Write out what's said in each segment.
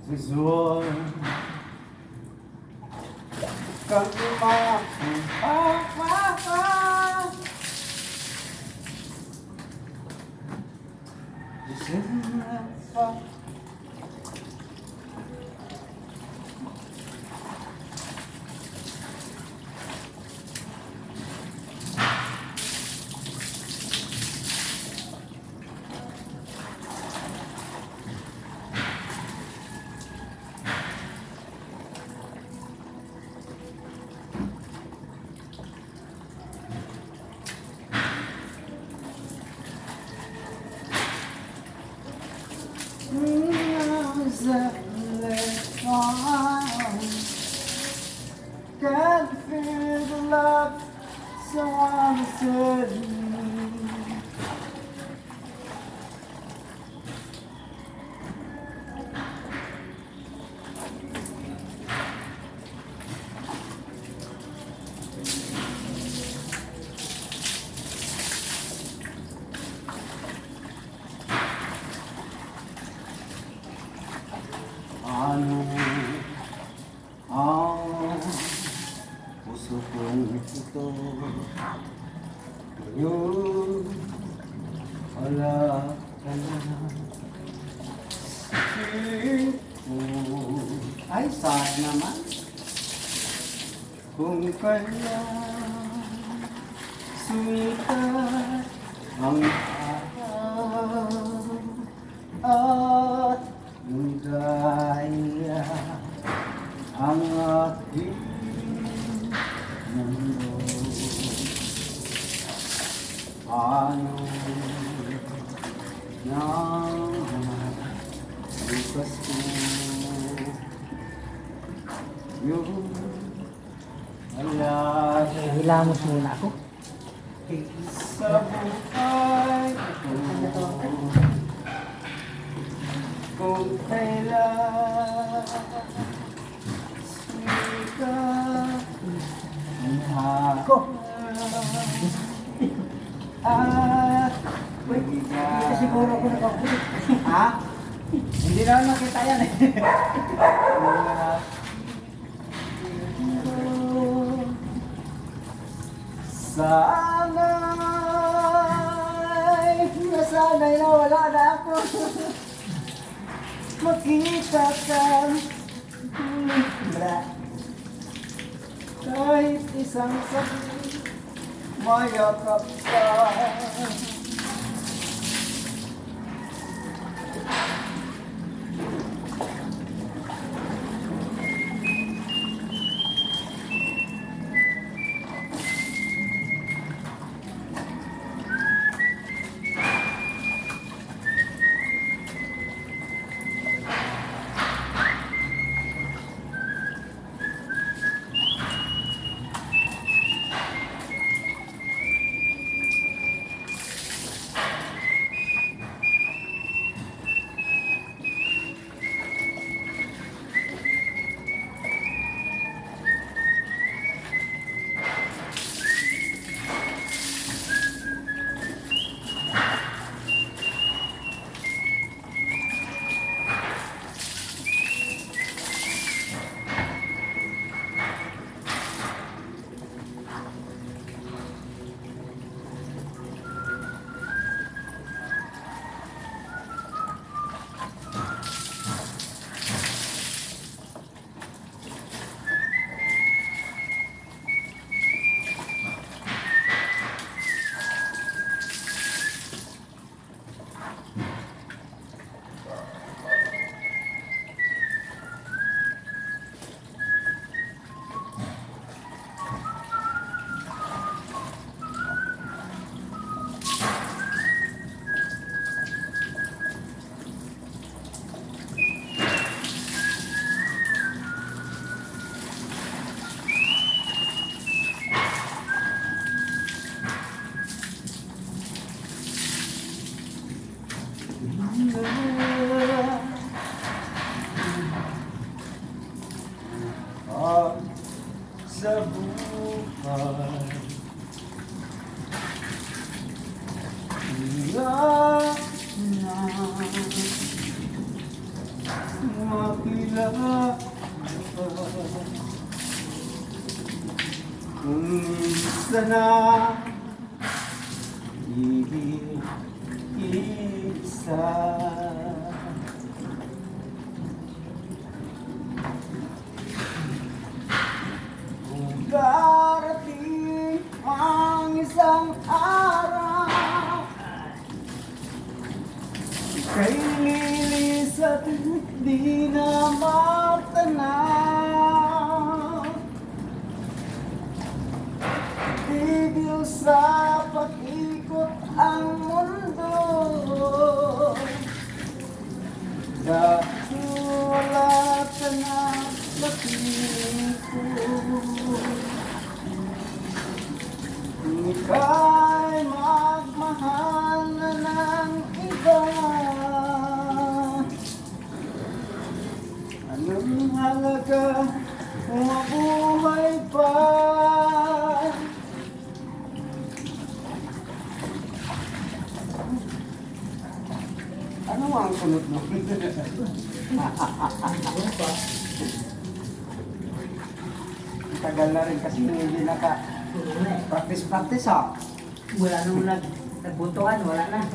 visual kang umakong can't feel the love so uncertain. Ano ang puso kong ito ngayon wala ka na ay sad naman kung kailan sumikat ang araw at daya ang ating mundo. Paano nang bukas ko yung alay Hilamos muna ako. sa buhay ko. Kung kailan sumikat ang hapon at Dito siguro ako nakakulit. ha? Hindi naman makita yan eh. Nasanay na wala na ako. Makita ka kahit isang sabi mayakap ka. lahat. Kung isa na iisa. Kung darating ang isang araw, ika'y lilis at di na matanaw. Tigil sa pag-ikot ang mundo, dahil wala ka na sa piling ko. Kung ika'y magmahal na ng iba, anong halaga kung mabuhay pa? Ano ang sunod mo? Tagal na rin kasi hindi naka-practice ha. Wala nung nagbutuan, wala na.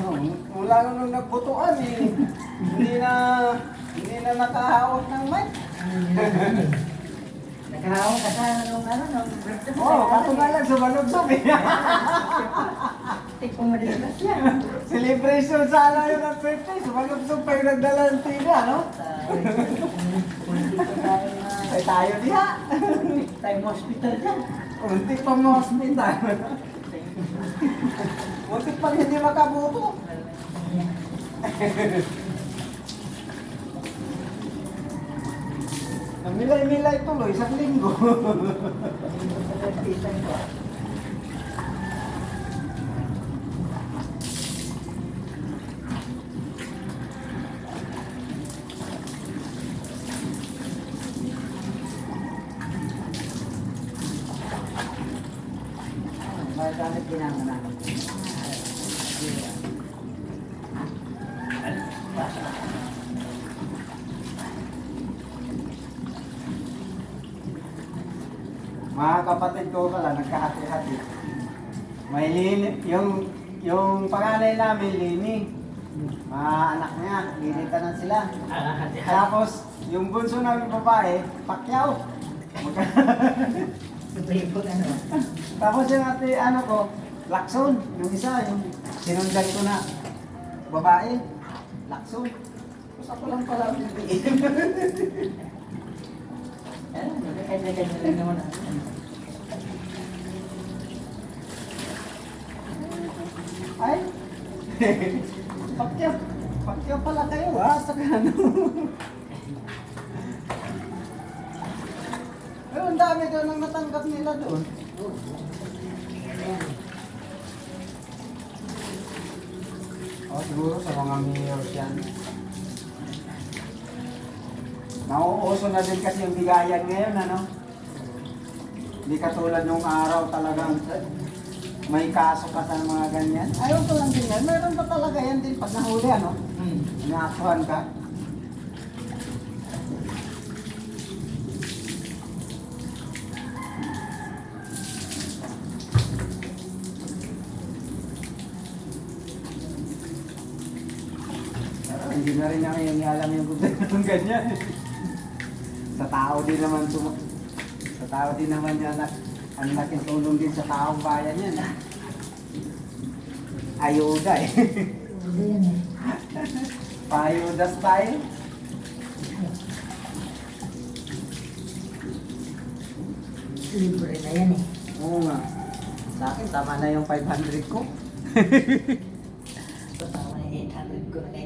Wala nung nagbutuan eh. Hindi na nakahawak ng mic. Nagkahawak ka sa nung breakfast. Oo, kato nga lang sumalubsog eh. Tikong madilas yan. Celebration sana yun ng birthday. Sumalubsog pa yung nagdala ng tiga, no? Ay tayo diha. Tayo mo hospital dyan. Unti pa mo hospital. Unti pa hindi makabuto. Namilay-milay tuloy isang linggo. May gamit ginagawa. Mga kapatid ko pala, nagkahati-hati. May Lini, yung panganay namin, Lini. Mga anak niya, lilitanan sila. Tapos, yung bunso namin babae, Pacquiao. Tapos yung ate, ano ko, Lacson. Yung isa, yung sinundan ko na babae, Lacson. Tapos ako lang pala, BBM. Kanya-kanya rin naman. Ay, Pacquiao pala kayo ha, sa ano. Pero ang dami doon ang natanggap nila doon. O siguro sa mga mayors yan. Nauuso na din kasi yung bigayan ngayon, ano? Hindi katulad nung araw talagang may kaso ka sa mga ganyan. Ayaw ko lang din yan. Meron pa talaga yan din pag nahuli, ano? Inaaktuhan ka. Pero hindi na rin namin alam yung gobyerno ng ganyan. Sa tao din naman sa tao din naman yan ang laking tulong din sa taong bayan yan. Ayuda eh. Payudas tayo. Libre na yan eh. Oo nga. Sa akin, tama na yung 500 ko. Tama na 800 ko na